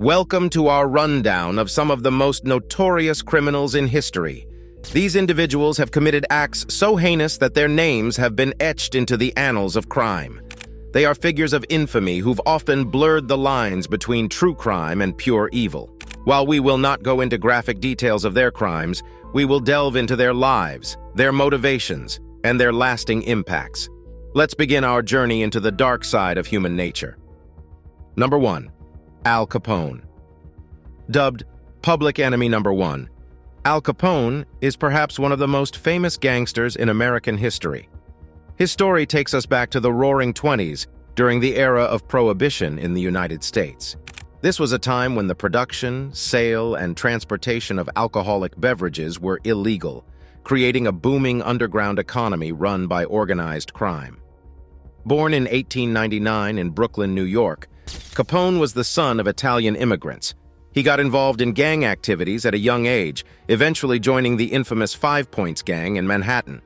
Welcome to our rundown of some of the most notorious criminals in history. These individuals have committed acts so heinous that their names have been etched into the annals of crime. They are figures of infamy who've often blurred the lines between true crime and pure evil. While we will not go into graphic details of their crimes, we will delve into their lives, their motivations, and their lasting impacts. Let's begin our journey into the dark side of human nature. Number 1. Al Capone. Dubbed Public Enemy Number 1, Al Capone is perhaps one of the most famous gangsters in American history. His story takes us back to the Roaring '20s, during the era of Prohibition in the United States. This was a time when the production, sale, and transportation of alcoholic beverages were illegal, creating a booming underground economy run by organized crime. Born in 1899 in Brooklyn, New York, Capone was the son of Italian immigrants. He got involved in gang activities at a young age, eventually joining the infamous Five Points gang in Manhattan.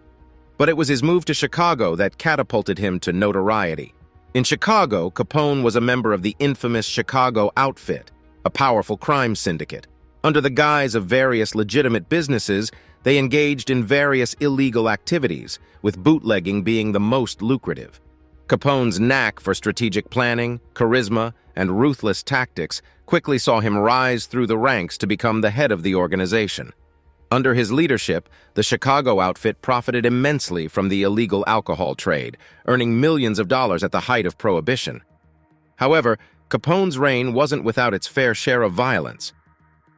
But it was his move to Chicago that catapulted him to notoriety. In Chicago, Capone was a member of the infamous Chicago Outfit, a powerful crime syndicate. Under the guise of various legitimate businesses, they engaged in various illegal activities, with bootlegging being the most lucrative. Capone's knack for strategic planning, charisma, and ruthless tactics quickly saw him rise through the ranks to become the head of the organization. Under his leadership, the Chicago outfit profited immensely from the illegal alcohol trade, earning millions of dollars at the height of Prohibition. However, Capone's reign wasn't without its fair share of violence.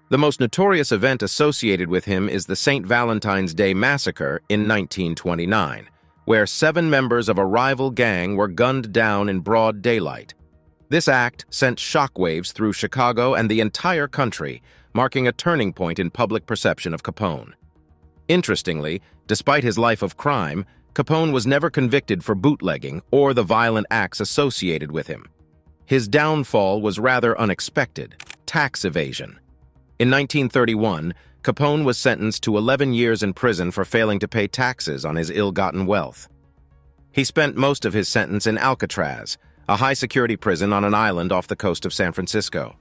The most notorious event associated with him is the St. Valentine's Day Massacre in 1929, where 7 members of a rival gang were gunned down in broad daylight. This act sent shockwaves through Chicago and the entire country, marking a turning point in public perception of Capone. Interestingly, despite his life of crime, Capone was never convicted for bootlegging or the violent acts associated with him. His downfall was rather unexpected: tax evasion. In 1931, Capone was sentenced to 11 years in prison for failing to pay taxes on his ill-gotten wealth. He spent most of his sentence in Alcatraz, a high-security prison on an island off the coast of San Francisco.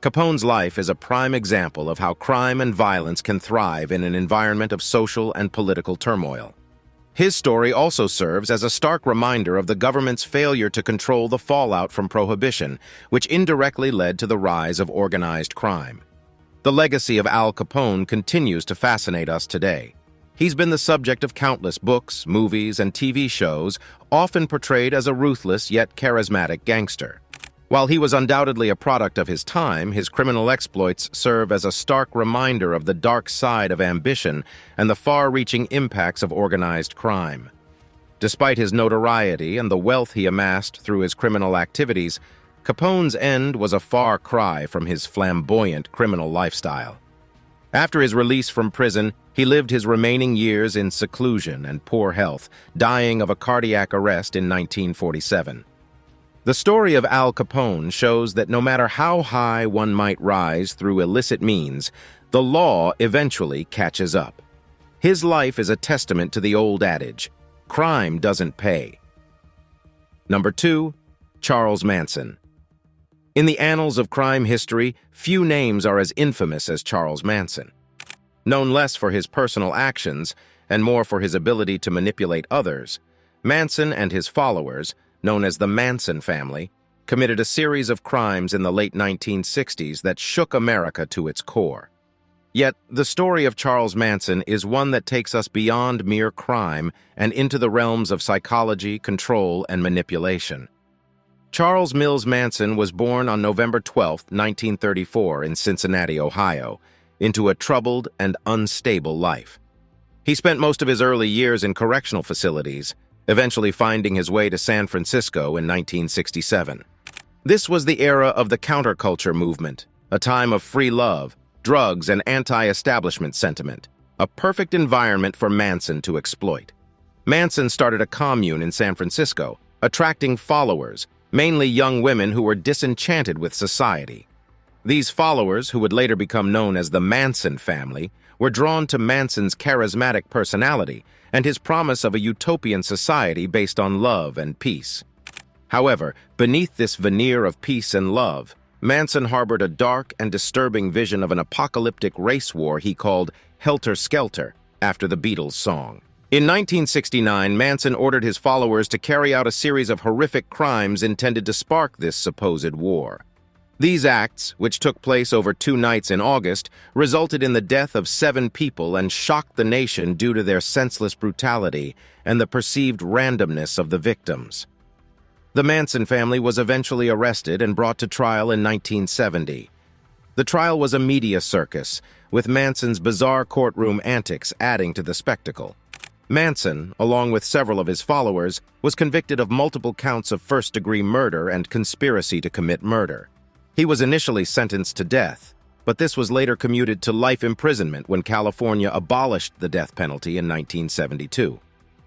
Capone's life is a prime example of how crime and violence can thrive in an environment of social and political turmoil. His story also serves as a stark reminder of the government's failure to control the fallout from Prohibition, which indirectly led to the rise of organized crime. The legacy of Al Capone continues to fascinate us today. He's been the subject of countless books, movies, and TV shows, often portrayed as a ruthless yet charismatic gangster. While he was undoubtedly a product of his time, his criminal exploits serve as a stark reminder of the dark side of ambition and the far-reaching impacts of organized crime. Despite his notoriety and the wealth he amassed through his criminal activities, Capone's end was a far cry from his flamboyant criminal lifestyle. After his release from prison, he lived his remaining years in seclusion and poor health, dying of a cardiac arrest in 1947. The story of Al Capone shows that no matter how high one might rise through illicit means, the law eventually catches up. His life is a testament to the old adage, crime doesn't pay. Number 2. Charles Manson. In the annals of crime history, few names are as infamous as Charles Manson. Known less for his personal actions and more for his ability to manipulate others, Manson and his followers, known as the Manson family, committed a series of crimes in the late 1960s that shook America to its core. Yet, the story of Charles Manson is one that takes us beyond mere crime and into the realms of psychology, control, and manipulation. Charles Mills Manson was born on November 12, 1934, in Cincinnati, Ohio, into a troubled and unstable life. He spent most of his early years in correctional facilities, eventually finding his way to San Francisco in 1967. This was the era of the counterculture movement, a time of free love, drugs, and anti-establishment sentiment, a perfect environment for Manson to exploit. Manson started a commune in San Francisco, attracting followers, mainly young women who were disenchanted with society. These followers, who would later become known as the Manson family, were drawn to Manson's charismatic personality and his promise of a utopian society based on love and peace. However, beneath this veneer of peace and love, Manson harbored a dark and disturbing vision of an apocalyptic race war he called Helter Skelter, after the Beatles' song. In 1969, Manson ordered his followers to carry out a series of horrific crimes intended to spark this supposed war. These acts, which took place over 2 nights in August, resulted in the death of 7 people and shocked the nation due to their senseless brutality and the perceived randomness of the victims. The Manson family was eventually arrested and brought to trial in 1970. The trial was a media circus, with Manson's bizarre courtroom antics adding to the spectacle. Manson, along with several of his followers, was convicted of multiple counts of first-degree murder and conspiracy to commit murder. He was initially sentenced to death, but this was later commuted to life imprisonment when California abolished the death penalty in 1972.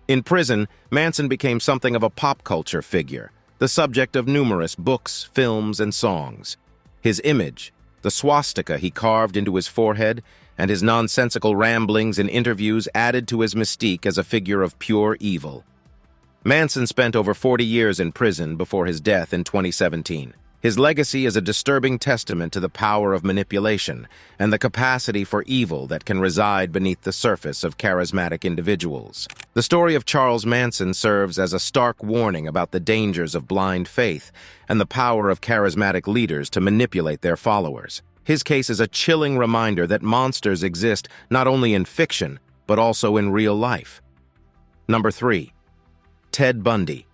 In prison, Manson became something of a pop culture figure, the subject of numerous books, films, and songs. His image, the swastika he carved into his forehead, and his nonsensical ramblings in interviews added to his mystique as a figure of pure evil. Manson spent over 40 years in prison before his death in 2017. His legacy is a disturbing testament to the power of manipulation and the capacity for evil that can reside beneath the surface of charismatic individuals. The story of Charles Manson serves as a stark warning about the dangers of blind faith and the power of charismatic leaders to manipulate their followers. His case is a chilling reminder that monsters exist not only in fiction, but also in real life. Number 3. Ted Bundy.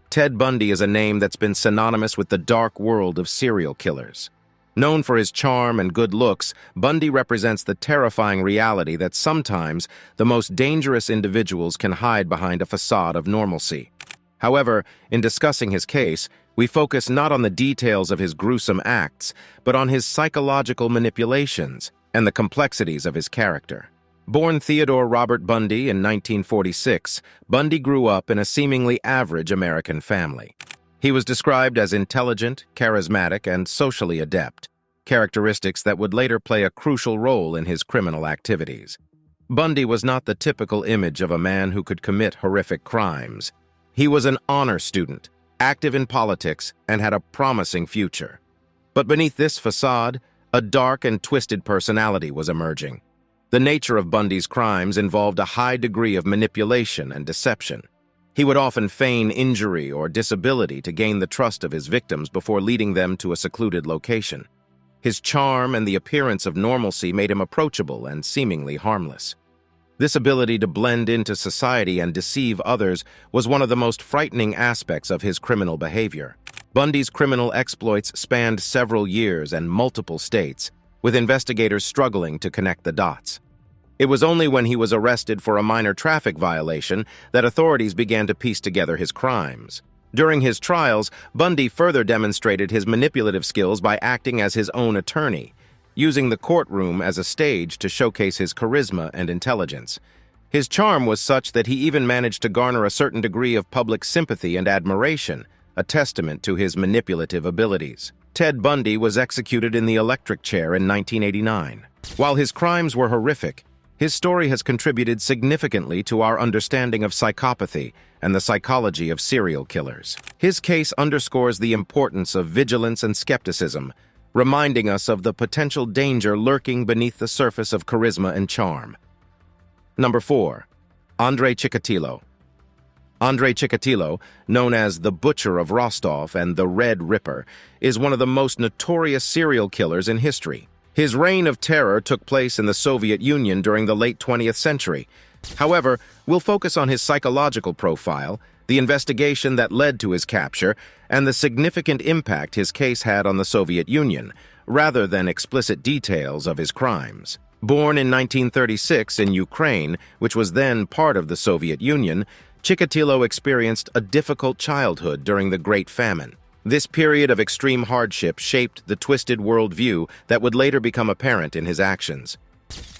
Ted Bundy is a name that's been synonymous with the dark world of serial killers. Known for his charm and good looks, Bundy represents the terrifying reality that sometimes the most dangerous individuals can hide behind a facade of normalcy. However, in discussing his case, we focus not on the details of his gruesome acts, but on his psychological manipulations and the complexities of his character. Born Theodore Robert Bundy in 1946, Bundy grew up in a seemingly average American family. He was described as intelligent, charismatic, and socially adept, characteristics that would later play a crucial role in his criminal activities. Bundy was not the typical image of a man who could commit horrific crimes. He was an honor student, active in politics, and had a promising future. But beneath this facade, a dark and twisted personality was emerging. The nature of Bundy's crimes involved a high degree of manipulation and deception. He would often feign injury or disability to gain the trust of his victims before leading them to a secluded location. His charm and the appearance of normalcy made him approachable and seemingly harmless. This ability to blend into society and deceive others was one of the most frightening aspects of his criminal behavior. Bundy's criminal exploits spanned several years and multiple states, with investigators struggling to connect the dots. It was only when he was arrested for a minor traffic violation that authorities began to piece together his crimes. During his trials, Bundy further demonstrated his manipulative skills by acting as his own attorney, using the courtroom as a stage to showcase his charisma and intelligence. His charm was such that he even managed to garner a certain degree of public sympathy and admiration, a testament to his manipulative abilities. Ted Bundy was executed in the electric chair in 1989. While his crimes were horrific, his story has contributed significantly to our understanding of psychopathy and the psychology of serial killers. His case underscores the importance of vigilance and skepticism, reminding us of the potential danger lurking beneath the surface of charisma and charm. Number 4. Andrei Chikatilo. Andrei Chikatilo, known as the Butcher of Rostov and the Red Ripper, is one of the most notorious serial killers in history. His reign of terror took place in the Soviet Union during the late 20th century. However, we'll focus on his psychological profile, the investigation that led to his capture, and the significant impact his case had on the Soviet Union, rather than explicit details of his crimes. Born in 1936 in Ukraine, which was then part of the Soviet Union, Chikatilo experienced a difficult childhood during the Great Famine. This period of extreme hardship shaped the twisted worldview that would later become apparent in his actions.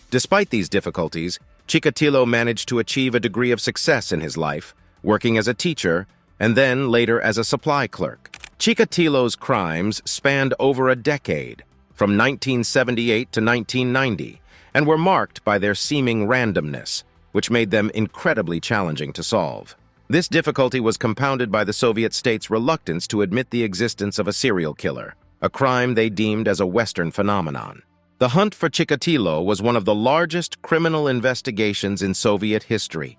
Despite these difficulties, Chikatilo managed to achieve a degree of success in his life, working as a teacher and then later as a supply clerk. Chikatilo's crimes spanned over a decade, from 1978 to 1990, and were marked by their seeming randomness, which made them incredibly challenging to solve. This difficulty was compounded by the Soviet state's reluctance to admit the existence of a serial killer. a crime they deemed as a Western phenomenon. The hunt for Chikatilo was one of the largest criminal investigations in Soviet history.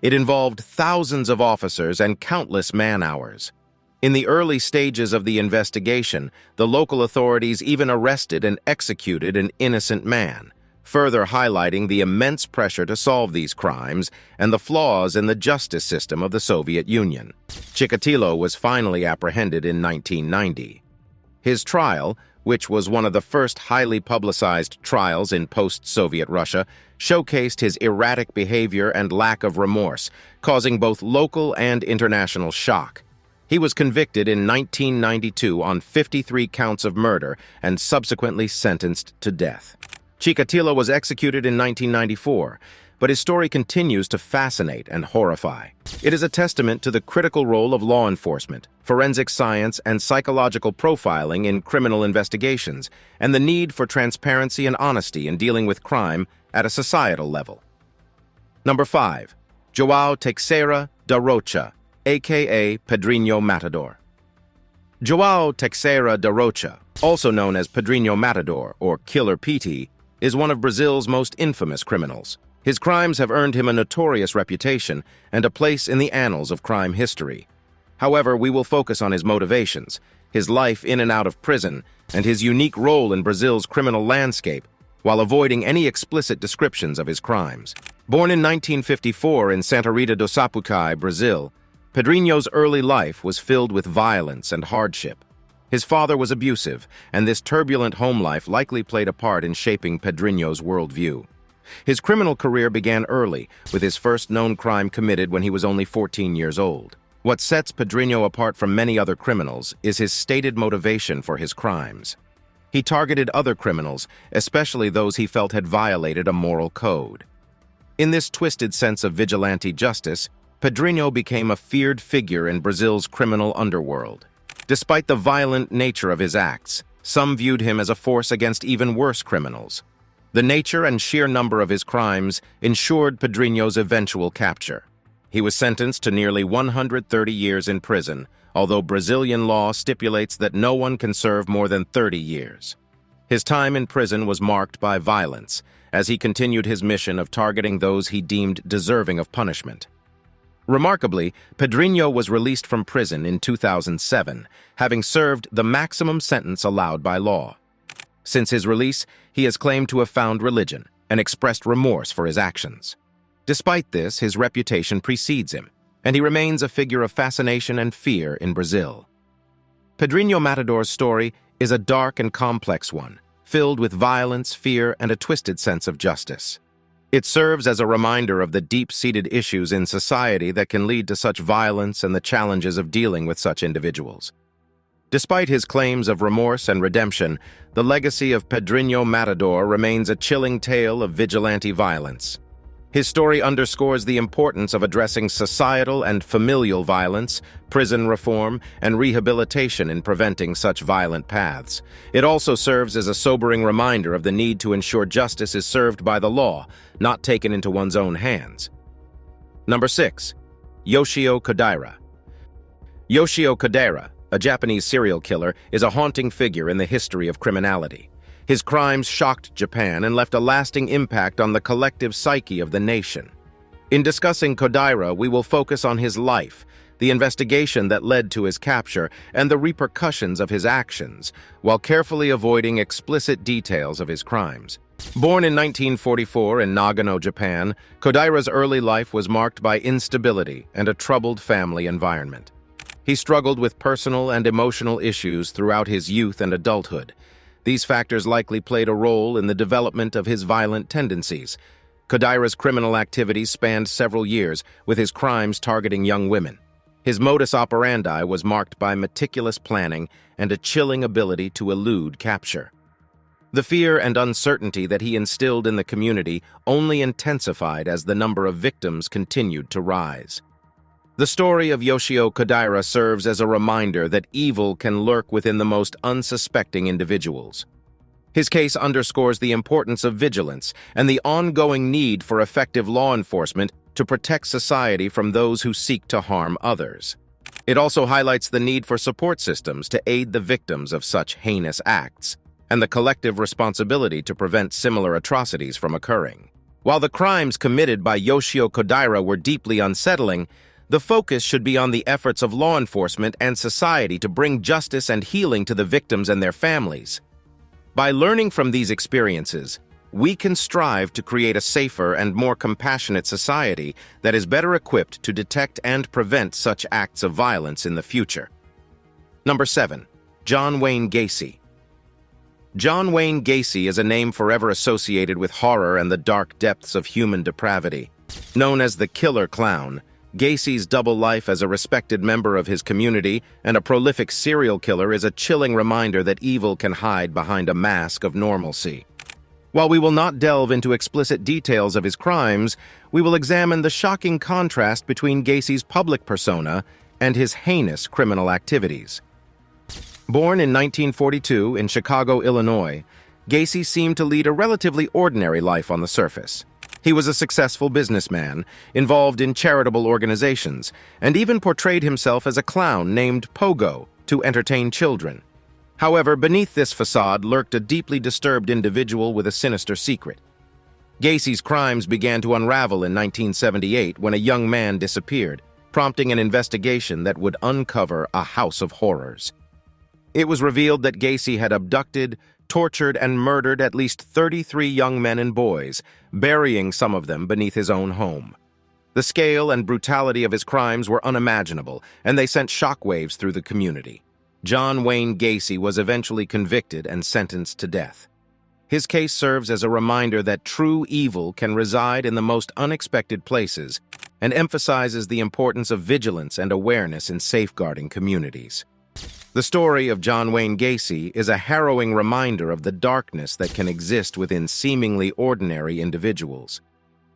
It involved thousands of officers and countless man-hours. In the early stages of the investigation, the local authorities even arrested and executed an innocent man, further highlighting the immense pressure to solve these crimes and the flaws in the justice system of the Soviet Union. Chikatilo was finally apprehended in 1990. His trial, which was one of the first highly publicized trials in post-Soviet Russia, showcased his erratic behavior and lack of remorse, causing both local and international shock. He was convicted in 1992 on 53 counts of murder and subsequently sentenced to death. Chikatilo was executed in 1994, but his story continues to fascinate and horrify. It is a testament to the critical role of law enforcement, forensic science, and psychological profiling in criminal investigations, and the need for transparency and honesty in dealing with crime at a societal level. Number 5. João Teixeira da Rocha, a.k.a. Pedrinho Matador. João Teixeira da Rocha, also known as Pedrinho Matador or Killer PT, is one of Brazil's most infamous criminals. His crimes have earned him a notorious reputation and a place in the annals of crime history. However, we will focus on his motivations, his life in and out of prison, and his unique role in Brazil's criminal landscape, while avoiding any explicit descriptions of his crimes. Born in 1954 in Santa Rita do Sapucaí, Brazil, Pedrinho's early life was filled with violence and hardship. His father was abusive, and this turbulent home life likely played a part in shaping Pedrinho's worldview. His criminal career began early, with his first known crime committed when he was only 14 years old. What sets Pedrinho apart from many other criminals is his stated motivation for his crimes. He targeted other criminals, especially those he felt had violated a moral code. In this twisted sense of vigilante justice, Pedrinho became a feared figure in Brazil's criminal underworld. Despite the violent nature of his acts, some viewed him as a force against even worse criminals. The nature and sheer number of his crimes ensured Pedrinho's eventual capture. He was sentenced to nearly 130 years in prison, although Brazilian law stipulates that no one can serve more than 30 years. His time in prison was marked by violence, as he continued his mission of targeting those he deemed deserving of punishment. Remarkably, Pedrinho was released from prison in 2007, having served the maximum sentence allowed by law. Since his release, he has claimed to have found religion and expressed remorse for his actions. Despite this, his reputation precedes him, and he remains a figure of fascination and fear in Brazil. Pedrinho Matador's story is a dark and complex one, filled with violence, fear, and a twisted sense of justice. It serves as a reminder of the deep-seated issues in society that can lead to such violence and the challenges of dealing with such individuals. Despite his claims of remorse and redemption, the legacy of Pedrinho Matador remains a chilling tale of vigilante violence. His story underscores the importance of addressing societal and familial violence, prison reform, and rehabilitation in preventing such violent paths. It also serves as a sobering reminder of the need to ensure justice is served by the law, not taken into one's own hands. Number 6. Yoshio Kodaira. Yoshio Kodaira, a Japanese serial killer, is a haunting figure in the history of criminality. His crimes shocked Japan and left a lasting impact on the collective psyche of the nation. In discussing Kodaira, we will focus on his life, the investigation that led to his capture, and the repercussions of his actions, while carefully avoiding explicit details of his crimes. Born in 1944 in Nagano, Japan, Kodaira's early life was marked by instability and a troubled family environment. He struggled with personal and emotional issues throughout his youth and adulthood. These factors likely played a role in the development of his violent tendencies. Kodaira's criminal activities spanned several years, with his crimes targeting young women. His modus operandi was marked by meticulous planning and a chilling ability to elude capture. The fear and uncertainty that he instilled in the community only intensified as the number of victims continued to rise. The story of Yoshio Kodaira serves as a reminder that evil can lurk within the most unsuspecting individuals. His case underscores the importance of vigilance and the ongoing need for effective law enforcement to protect society from those who seek to harm others. It also highlights the need for support systems to aid the victims of such heinous acts, and the collective responsibility to prevent similar atrocities from occurring. While the crimes committed by Yoshio Kodaira were deeply unsettling, the focus should be on the efforts of law enforcement and society to bring justice and healing to the victims and their families. By learning from these experiences, we can strive to create a safer and more compassionate society that is better equipped to detect and prevent such acts of violence in the future. Number 7. John Wayne Gacy. John Wayne Gacy is a name forever associated with horror and the dark depths of human depravity. Known as the Killer Clown, Gacy's double life as a respected member of his community and a prolific serial killer is a chilling reminder that evil can hide behind a mask of normalcy. While we will not delve into explicit details of his crimes, we will examine the shocking contrast between Gacy's public persona and his heinous criminal activities. Born in 1942 in Chicago, Illinois, Gacy seemed to lead a relatively ordinary life on the surface. He was a successful businessman, involved in charitable organizations, and even portrayed himself as a clown named Pogo to entertain children. However, beneath this facade lurked a deeply disturbed individual with a sinister secret. Gacy's crimes began to unravel in 1978 when a young man disappeared, prompting an investigation that would uncover a house of horrors. It was revealed that Gacy had abducted, tortured, and murdered at least 33 young men and boys, burying some of them beneath his own home. The scale and brutality of his crimes were unimaginable, and they sent shockwaves through the community. John Wayne Gacy was eventually convicted and sentenced to death. His case serves as a reminder that true evil can reside in the most unexpected places and emphasizes the importance of vigilance and awareness in safeguarding communities. The story of John Wayne Gacy is a harrowing reminder of the darkness that can exist within seemingly ordinary individuals.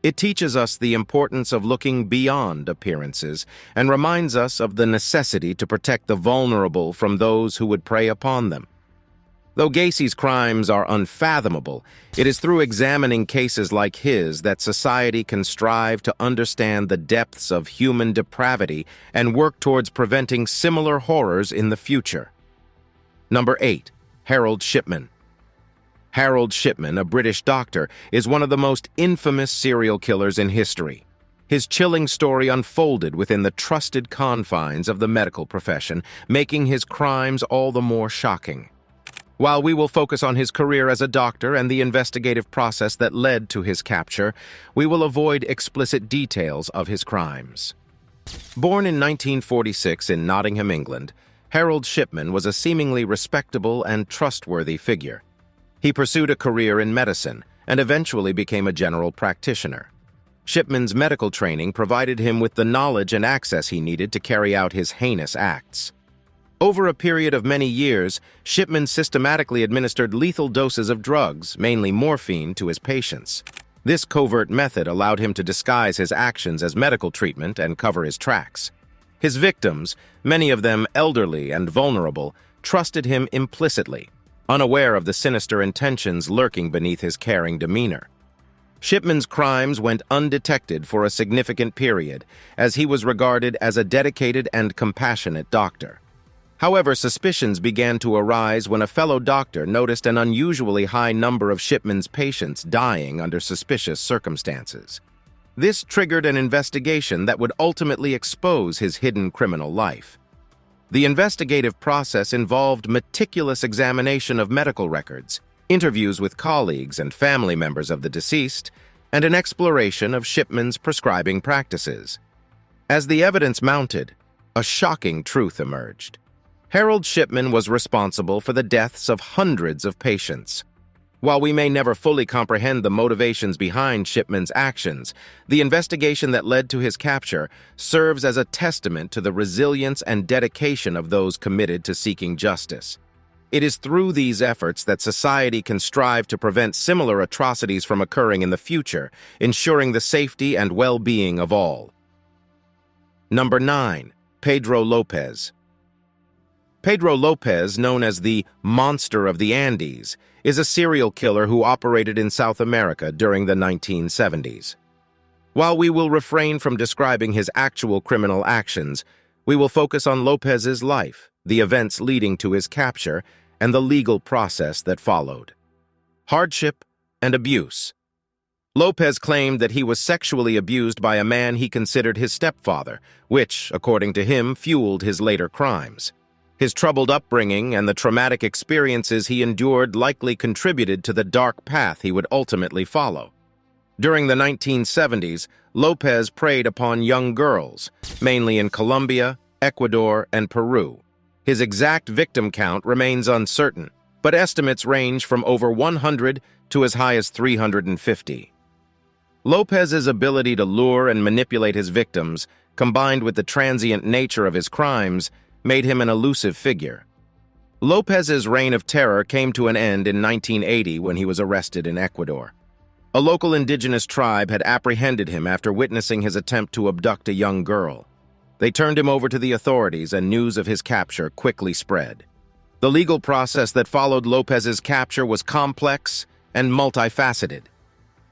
It teaches us the importance of looking beyond appearances and reminds us of the necessity to protect the vulnerable from those who would prey upon them. Though Gacy's crimes are unfathomable, it is through examining cases like his that society can strive to understand the depths of human depravity and work towards preventing similar horrors in the future. Number 8. Harold Shipman. Harold Shipman, a British doctor, is one of the most infamous serial killers in history. His chilling story unfolded within the trusted confines of the medical profession, making his crimes all the more shocking. While we will focus on his career as a doctor and the investigative process that led to his capture, we will avoid explicit details of his crimes. Born in 1946 in Nottingham, England, Harold Shipman was a seemingly respectable and trustworthy figure. He pursued a career in medicine and eventually became a general practitioner. Shipman's medical training provided him with the knowledge and access he needed to carry out his heinous acts. Over a period of many years, Shipman systematically administered lethal doses of drugs, mainly morphine, to his patients. This covert method allowed him to disguise his actions as medical treatment and cover his tracks. His victims, many of them elderly and vulnerable, trusted him implicitly, unaware of the sinister intentions lurking beneath his caring demeanor. Shipman's crimes went undetected for a significant period, as he was regarded as a dedicated and compassionate doctor. However, suspicions began to arise when a fellow doctor noticed an unusually high number of Shipman's patients dying under suspicious circumstances. This triggered an investigation that would ultimately expose his hidden criminal life. The investigative process involved meticulous examination of medical records, interviews with colleagues and family members of the deceased, and an exploration of Shipman's prescribing practices. As the evidence mounted, a shocking truth emerged. Harold Shipman was responsible for the deaths of hundreds of patients. While we may never fully comprehend the motivations behind Shipman's actions, the investigation that led to his capture serves as a testament to the resilience and dedication of those committed to seeking justice. It is through these efforts that society can strive to prevent similar atrocities from occurring in the future, ensuring the safety and well-being of all. Number 9. Pedro Lopez. Pedro Lopez, known as the Monster of the Andes, is a serial killer who operated in South America during the 1970s. While we will refrain from describing his actual criminal actions, We will focus on Lopez's life, the events leading to his capture, and the legal process that followed. Hardship and abuse. Lopez claimed that he was sexually abused by a man he considered his stepfather, which, according to him, fueled his later crimes. His troubled upbringing and the traumatic experiences he endured likely contributed to the dark path he would ultimately follow. During the 1970s, Lopez preyed upon young girls, mainly in Colombia, Ecuador, and Peru. His exact victim count remains uncertain, but estimates range from over 100 to as high as 350. Lopez's ability to lure and manipulate his victims, combined with the transient nature of his crimes, made him an elusive figure. Lopez's reign of terror came to an end in 1980 when he was arrested in Ecuador. A local indigenous tribe had apprehended him after witnessing his attempt to abduct a young girl. They turned him over to the authorities, and news of his capture quickly spread. The legal process that followed Lopez's capture was complex and multifaceted.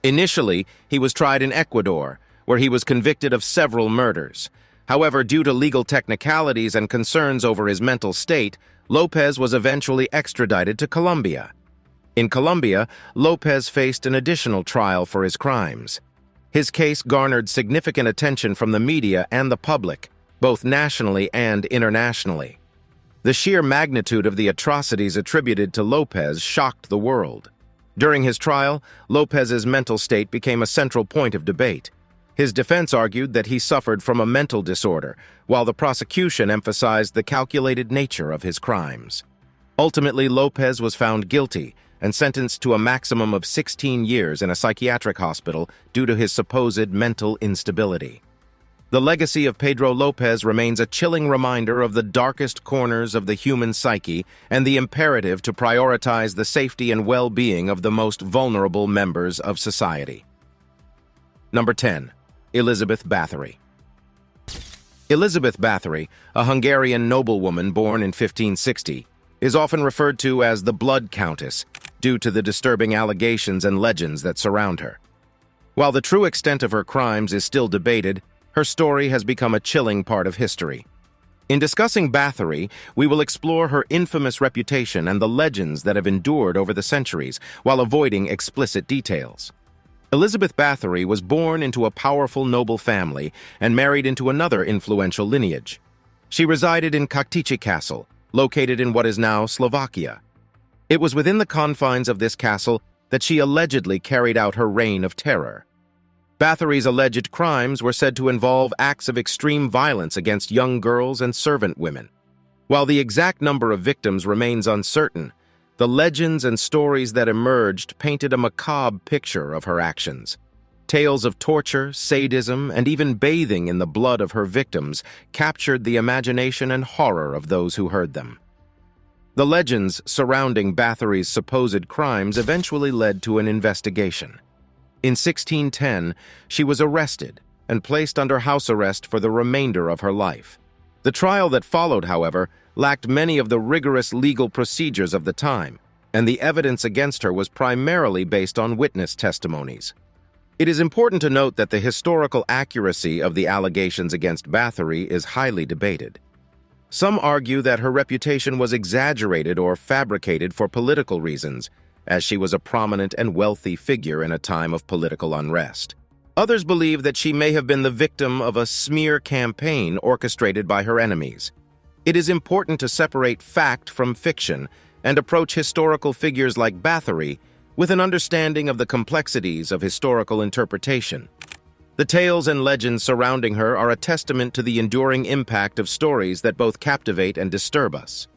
Initially, he was tried in Ecuador, where he was convicted of several murders. However, due to legal technicalities and concerns over his mental state, Lopez was eventually extradited to Colombia. In Colombia, Lopez faced an additional trial for his crimes. His case garnered significant attention from the media and the public, both nationally and internationally. The sheer magnitude of the atrocities attributed to Lopez shocked the world. During his trial, Lopez's mental state became a central point of debate. His defense argued that he suffered from a mental disorder, while the prosecution emphasized the calculated nature of his crimes. Ultimately, Lopez was found guilty and sentenced to a maximum of 16 years in a psychiatric hospital due to his supposed mental instability. The legacy of Pedro Lopez remains a chilling reminder of the darkest corners of the human psyche and the imperative to prioritize the safety and well-being of the most vulnerable members of society. Number 10. Elizabeth Bathory. Elizabeth Bathory, a Hungarian noblewoman born in 1560, is often referred to as the Blood Countess due to the disturbing allegations and legends that surround her. While the true extent of her crimes is still debated, her story has become a chilling part of history. In discussing Bathory, we will explore her infamous reputation and the legends that have endured over the centuries, while avoiding explicit details. Elizabeth Bathory was born into a powerful noble family and married into another influential lineage. She resided in Katice Castle, located in what is now Slovakia. It was within the confines of this castle that she allegedly carried out her reign of terror. Bathory's alleged crimes were said to involve acts of extreme violence against young girls and servant women. While the exact number of victims remains uncertain, the legends and stories that emerged painted a macabre picture of her actions. Tales of torture, sadism, and even bathing in the blood of her victims captured the imagination and horror of those who heard them. The legends surrounding Bathory's supposed crimes eventually led to an investigation. In 1610, she was arrested and placed under house arrest for the remainder of her life. The trial that followed, however, lacked many of the rigorous legal procedures of the time, and the evidence against her was primarily based on witness testimonies. It is important to note that the historical accuracy of the allegations against Bathory is highly debated. Some argue that her reputation was exaggerated or fabricated for political reasons, as she was a prominent and wealthy figure in a time of political unrest. Others believe that she may have been the victim of a smear campaign orchestrated by her enemies. It is important to separate fact from fiction and approach historical figures like Bathory with an understanding of the complexities of historical interpretation. The tales and legends surrounding her are a testament to the enduring impact of stories that both captivate and disturb us.